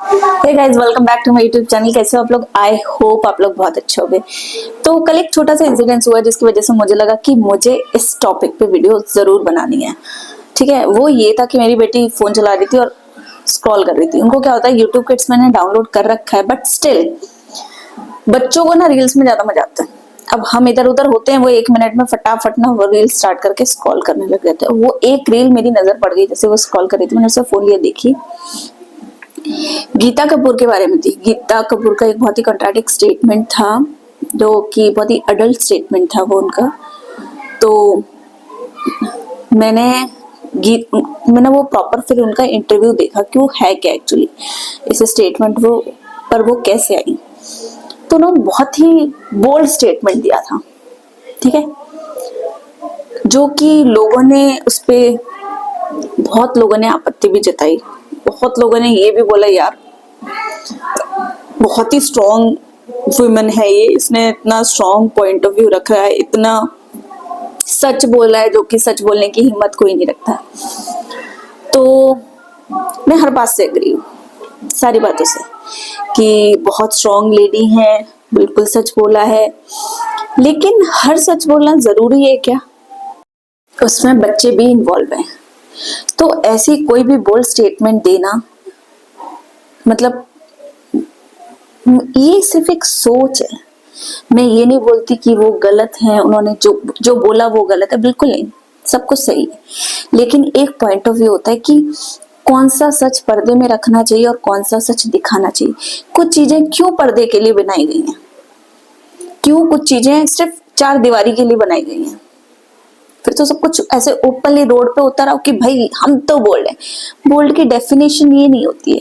Hey guys, welcome back to my YouTube channel. कैसे हो आप लोग? आई होप आप लोग बहुत अच्छे होंगे। तो कल एक छोटा सा इंसिडेंस हुआ जिसकी वजह से मुझे लगा कि मुझे इस टॉपिक पे वीडियो जरूर बनानी है। ठीक है, वो ये था कि मेरी बेटी फोन चला रही थी और स्क्रॉल कर रही थी। उनको क्या होता है, यूट्यूब किड्स मैंने डाउनलोड कर रखा है, बट स्टिल बच्चों को ना रील्स में ज्यादा मजा आता है। अब हम इधर उधर होते हैं, वो 1 मिनट में फटाफट ना वो रील स्टार्ट करके स्क्रॉल करने लग जाते हैं। वो एक रील मेरी नजर पड़ गई, जैसे वो स्क्रॉल कर रही थी, मैंने उससे फोन लिया, देखी, गीता कपूर के बारे में थी। गीता कपूर का एक बहुत ही कंट्राडिक्ट स्टेटमेंट था, जो कि बहुत ही अडल्ट स्टेटमेंट था वो उनका। तो मैंने मैंने वो प्रॉपर फिर उनका इंटरव्यू देखा कि वो है क्या एक्चुअली, इस स्टेटमेंट वो पर वो कैसे आई। तो उन्होंने बहुत ही बोल्ड स्टेटमेंट दिया था, ठीक है, जो कि लोगों ने उस पे बहुत लोगों ने आपत्ति भी जताई। बहुत लोगों ने ये भी बोला, यार बहुत ही स्ट्रॉन्ग वुमेन है ये, इसने इतना स्ट्रॉन्ग पॉइंट ऑफ व्यू रखा है, इतना सच बोला है जो कि सच बोलने की हिम्मत कोई नहीं रखता। तो मैं हर बात से एग्री हूँ, सारी बातों से, कि बहुत स्ट्रॉन्ग लेडी है, बिल्कुल सच बोला है। लेकिन हर सच बोलना जरूरी है क्या? उसमें बच्चे भी इन्वॉल्व हैं। तो ऐसी कोई भी बोल्ड स्टेटमेंट देना, मतलब ये सिर्फ एक सोच है। मैं ये नहीं बोलती कि वो गलत है, उन्होंने जो जो बोला वो गलत है, बिल्कुल नहीं, सब कुछ सही है। लेकिन एक पॉइंट ऑफ व्यू होता है कि कौन सा सच पर्दे में रखना चाहिए और कौन सा सच दिखाना चाहिए। कुछ चीजें क्यों पर्दे के लिए बनाई गई हैं, क्यों कुछ चीजें सिर्फ चार दीवारी के लिए बनाई गई हैं। फिर तो सब कुछ ऐसे ओपनली रोड पे उतर आओ कि भाई हम तो बोल्ड हैं। बोल्ड की डेफिनेशन ये नहीं होती है।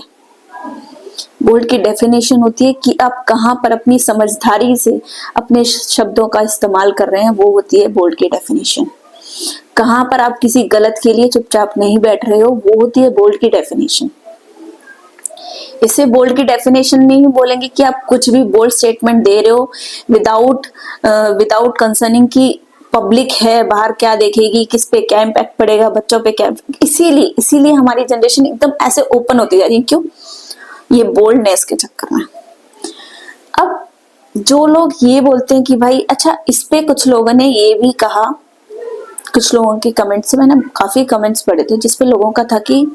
बोल्ड की डेफिनेशन होती है कि आप कहाँ पर अपनी समझदारी से अपने शब्दों का इस्तेमाल कर रहे हैं, वो होती है बोल्ड की डेफिनेशन। कहाँ पर आप किसी गलत के लिए चुपचाप नहीं बैठ रहे हो, वो होती है बोल्ड की डेफिनेशन। इसे बोल्ड की डेफिनेशन नहीं बोलेंगे कि आप कुछ भी बोल्ड स्टेटमेंट दे रहे हो विदाउट कंसर्निंग की पब्लिक है बाहर क्या देखेगी, किस पे क्या इम्पैक्ट पड़ेगा, बच्चों पे क्या। इसीलिए हमारी जनरेशन एकदम ऐसे ओपन होती जा रही है। क्यों? ये बोल्डनेस के चक्कर में। अब जो लोग ये बोलते हैं कि भाई अच्छा, इस पे कुछ लोगों ने ये भी कहा, कुछ लोगों के कमेंट्स से मैंने काफी कमेंट्स पढ़े थे जिसपे लोगों का था कि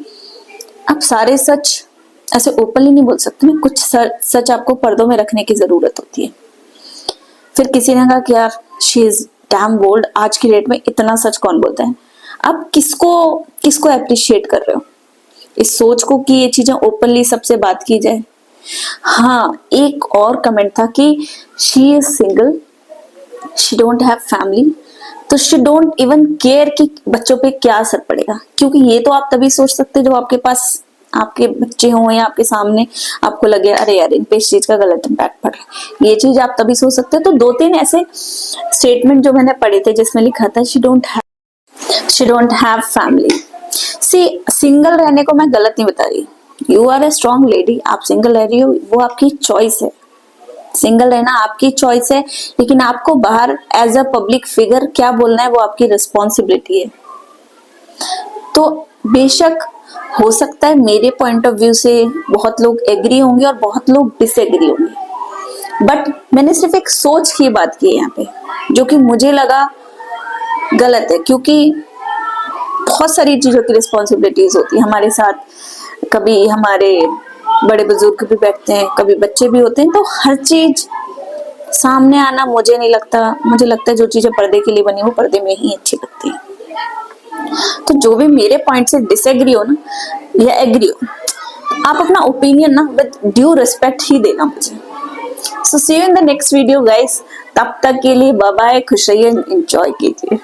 आप सारे सच ऐसे ओपनली नहीं बोल सकते ना, कुछ सच आपको पर्दों में रखने की जरूरत होती है। फिर किसी ने कहा कि यार शी इज डैम बोल्ड, आज की डेट में इतना सच कौन बोलता है। आप किसको किसको अप्रिशिएट कर रहे हो, इस सोच को कि ये चीजें ओपनली सबसे बात की जाए। हाँ, एक और कमेंट था कि she is single, she don't have family, तो शी डोंट इवन केयर कि बच्चों पे क्या असर पड़ेगा। क्योंकि ये तो आप तभी सोच सकते जब आपके पास आपके बच्चे हों या आपके सामने आपको लगे अरे यार इन पे इस चीज का गलत इम्पैक्ट पड़ रहा है, ये चीज आप तभी सोच सकते हो। तो 2-3 ऐसे स्टेटमेंट जो मैंने पढ़े थे जिसमें लिखा था she don't have family. See, single रहने को मैं गलत नहीं बता रही, you are a strong lady, आप सिंगल रह रही हो, वो आपकी चॉइस है, सिंगल रहना आपकी चॉइस है। लेकिन आपको बाहर एज अ पब्लिक फिगर क्या बोलना है वो आपकी रिस्पॉन्सिबिलिटी है। तो बेशक हो सकता है मेरे पॉइंट ऑफ व्यू से बहुत लोग एग्री होंगे और बहुत लोग डिसएग्री होंगे, बट मैंने सिर्फ एक सोच की बात की है यहाँ पे, जो कि मुझे लगा गलत है। क्योंकि बहुत सारी चीजों की रिस्पॉन्सिबिलिटीज होती है हमारे साथ, कभी हमारे बड़े बुजुर्ग भी बैठते हैं, कभी बच्चे भी होते हैं। तो हर चीज सामने आना मुझे नहीं लगता, मुझे लगता है जो चीजें पर्दे के लिए बनी वो पर्दे में ही अच्छी लगती है। तो जो भी मेरे पॉइंट से डिसएग्री हो ना या एग्री हो, आप अपना ओपिनियन ना विद ड्यू रिस्पेक्ट ही देना मुझे। So see you in the next video guys, तब तक के लिए बाय बाय, खुश रहिए, एंजॉय कीजिए।